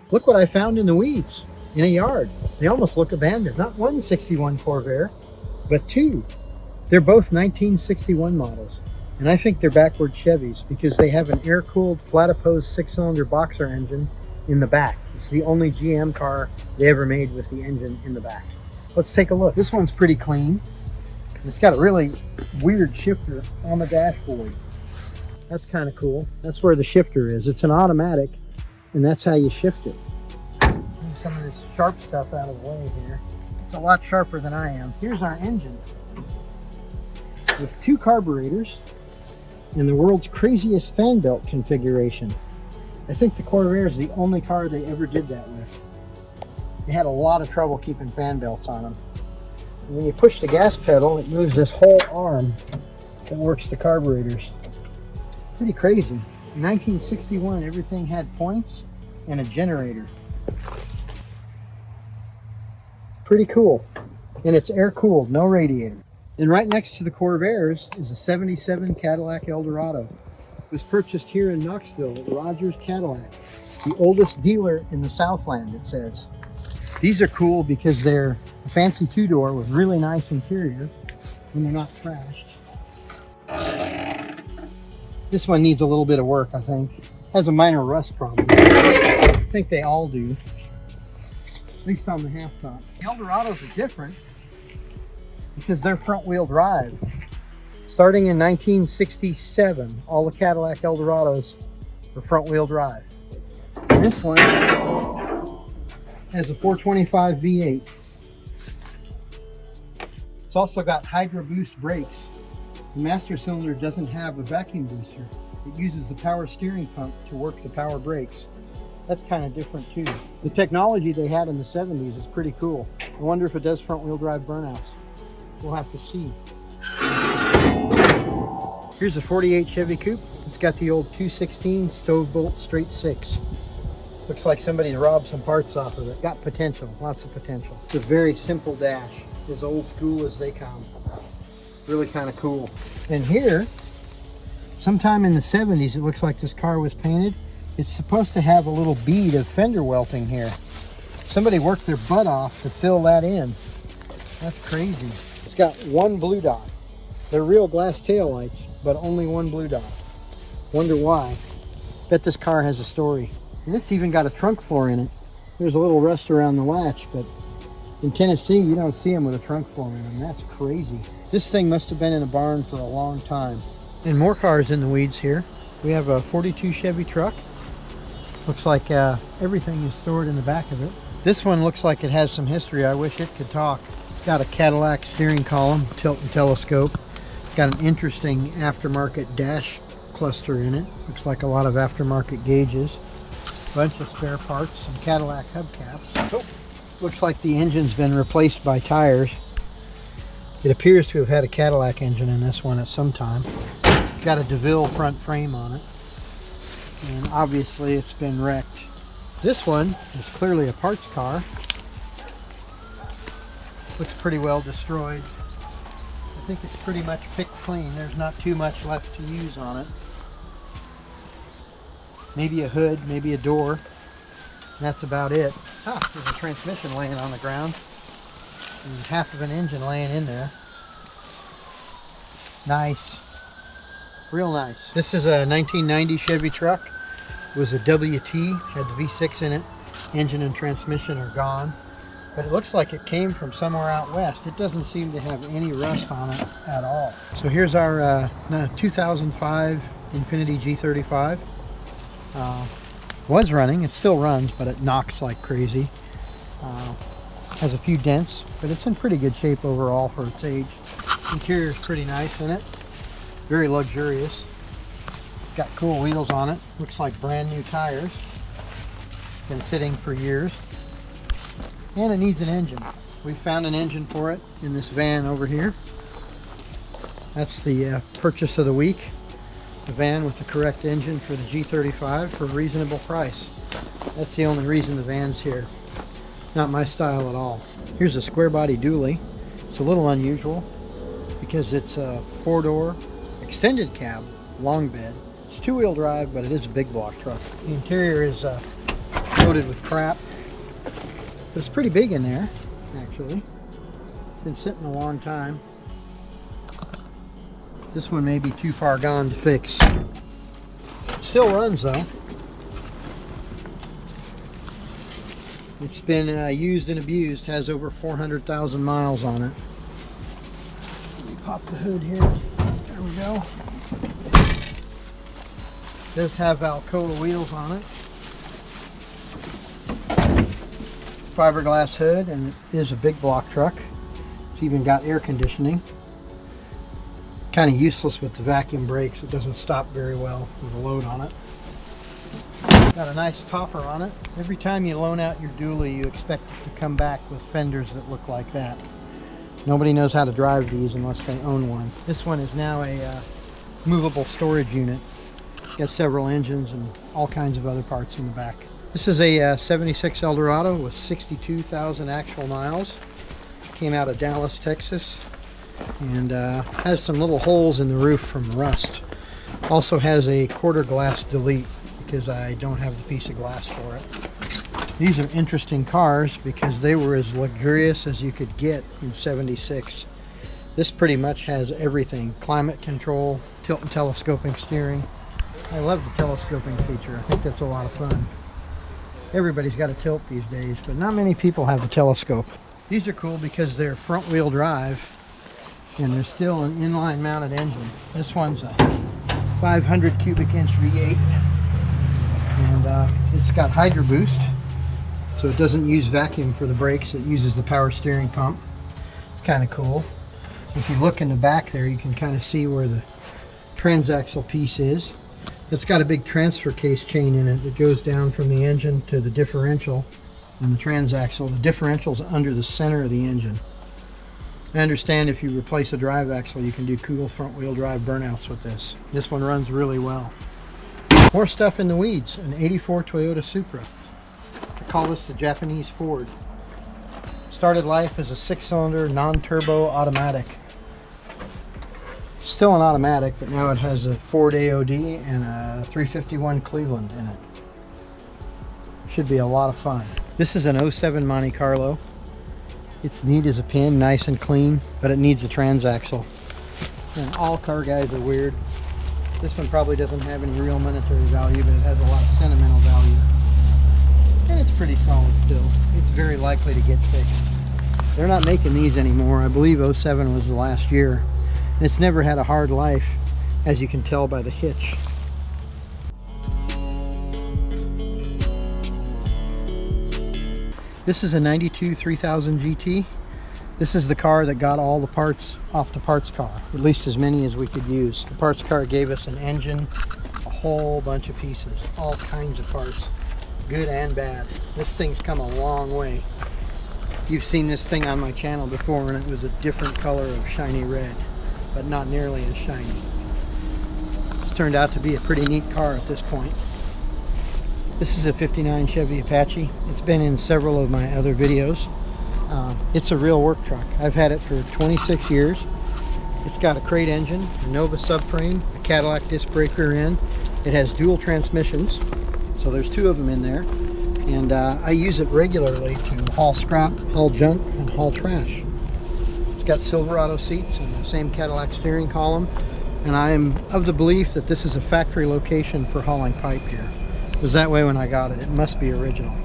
Look what I found in the weeds in a yard. They almost look abandoned. Not one 61 Corvair, but two. They're both 1961 models. And I think they're backward Chevys because they have an air-cooled, flat-opposed 6-cylinder boxer engine in the back. It's the only GM car they ever made with the engine in the back. Let's take a look. This one's pretty clean. It's got a really weird shifter on the dashboard. That's kind of cool. That's where the shifter is. It's an automatic, and that's how you shift it. Move some of this sharp stuff out of the way here. It's a lot sharper than I am. Here's our engine with two carburetors and the world's craziest fan belt configuration. I think the Corvair is the only car they ever did that with. They had a lot of trouble keeping fan belts on them. And when you push the gas pedal, it moves this whole arm that works the carburetors. Pretty crazy. In 1961, everything had points and a generator. Pretty cool. And it's air-cooled, no radiator. And right next to the Corvairs is a 77 Cadillac Eldorado. It was purchased here in Knoxville at Rogers Cadillac, the oldest dealer in the Southland, it says. These are cool because they're a fancy two-door with really nice interior when they're not trashed. This one needs a little bit of work, I think. Has a minor rust problem. I think they all do, at least on the half top. The Eldorados are different because they're front-wheel drive. Starting in 1967, all the Cadillac Eldorados were front-wheel drive. And this one has a 425 V8. It's also got Hydro Boost brakes. The master cylinder doesn't have a vacuum booster. It uses the power steering pump to work the power brakes. That's kind of different too. The technology they had in the 70s is pretty cool. I wonder if it does front-wheel drive burnouts. We'll have to see. Here's a 48 Chevy Coupe. It's got the old 216 stove bolt straight 6. Looks like somebody's robbed some parts off of it. Got potential, lots of potential. It's a very simple dash, as old school as they come. Really kind of cool. And here, sometime in the 70s, it looks like this car was painted. It's supposed to have a little bead of fender welting here. Somebody worked their butt off to fill that in. That's crazy. It's got one blue dot. They're real glass taillights, but only one blue dot. Wonder why. Bet this car has a story. And it's even got a trunk floor in it. There's a little rust around the latch, but in Tennessee, you don't see them with a trunk floor in them. That's crazy. This thing must have been in a barn for a long time. And more cars in the weeds here. We have a 42 Chevy truck. Looks like everything is stored in the back of it. This one looks like it has some history. I wish it could talk. Got a Cadillac steering column, tilt and telescope. Got an interesting aftermarket dash cluster in it. Looks like a lot of aftermarket gauges. Bunch of spare parts, some Cadillac hubcaps. Oh, looks like the engine's been replaced by tires. It appears to have had a Cadillac engine in this one at some time. Got a DeVille front frame on it. And obviously it's been wrecked. This one is clearly a parts car. Looks pretty well destroyed. I think it's pretty much picked clean. There's not too much left to use on it. Maybe a hood, maybe a door. And that's about it. Ah, there's a transmission laying on the ground. And half of an engine laying in there. Nice. Real nice. This is a 1990 Chevy truck. It was a WT, had the V6 in it. Engine and transmission are gone. But it looks like it came from somewhere out west. It doesn't seem to have any rust on it at all. So here's our 2005 Infiniti G35. Was running, it still runs, but it knocks like crazy. Has a few dents, but it's in pretty good shape overall for its age. Interior is pretty nice in it. Very luxurious. Got cool wheels on it. Looks like brand new tires. Been sitting for years. And it needs an engine. We found an engine for it in this van over here. That's the purchase of the week. The van with the correct engine for the G35 for a reasonable price. That's the only reason the van's here. Not my style at all. Here's a square body dually. It's a little unusual because it's a 4-door extended cab, long bed. It's 2-wheel drive, but it is a big block truck. The interior is loaded with crap. But it's pretty big in there, actually. Been sitting a long time. This one may be too far gone to fix. Still runs though. It's been used and abused, has over 400,000 miles on it. Let me pop the hood here. There we go. It does have Alcoa wheels on it. Fiberglass hood, and it is a big block truck. It's even got air conditioning. Kind of useless with the vacuum brakes. It doesn't stop very well with a load on it. Got a nice topper on it. Every time you loan out your dually, you expect it to come back with fenders that look like that. Nobody knows how to drive these unless they own one. This one is now a movable storage unit. Got several engines and all kinds of other parts in the back. This is a 76 Eldorado with 62,000 actual miles. Came out of Dallas, Texas, and has some little holes in the roof from rust. Also has a quarter glass delete because I don't have the piece of glass for it. These are interesting cars because they were as luxurious as you could get in 76. This pretty much has everything. Climate control, tilt and telescoping steering. I love the telescoping feature. I think that's a lot of fun. Everybody's got a tilt these days, but not many people have a telescope. These are cool because they're front wheel drive and they're still an inline mounted engine. This one's a 500 cubic inch V8, and it's got Hydro Boost, so it doesn't use vacuum for the brakes. It uses the power steering pump. It's kind of cool. If you look in the back there, you can kind of see where the transaxle piece is. It's got a big transfer case chain in it that goes down from the engine to the differential and the transaxle. The differential's under the center of the engine. I understand if you replace a drive axle, you can do cool front wheel drive burnouts with this. This one runs really well. More stuff in the weeds, an 84 Toyota Supra. I call this the Japanese Ford. Started life as a 6-cylinder non-turbo automatic. Still an automatic, but now it has a Ford AOD and a 351 Cleveland in it. Should be a lot of fun. This is an 07 Monte Carlo. It's neat as a pin, nice and clean, but it needs a transaxle. And all car guys are weird. This one probably doesn't have any real monetary value, but it has a lot of sentimental value. And it's pretty solid still. It's very likely to get fixed. They're not making these anymore. I believe 07 was the last year. And it's never had a hard life, as you can tell by the hitch. This is a 92 3000 GT. This is the car that got all the parts off the parts car, at least as many as we could use. The parts car gave us an engine, a whole bunch of pieces, all kinds of parts, good and bad. This thing's come a long way. You've seen this thing on my channel before, and it was a different color of shiny red, but not nearly as shiny. It's turned out to be a pretty neat car at this point. This is a 59 Chevy Apache. It's been in several of my other videos. It's a real work truck. I've had it for 26 years. It's got a crate engine, a Nova subframe, a Cadillac disc brake rear end. It has dual transmissions, so there's two of them in there. And I use it regularly to haul scrap, haul junk, and haul trash. It's got Silverado seats and the same Cadillac steering column. And I am of the belief that this is a factory location for hauling pipe here. It was that way when I got it. It must be original.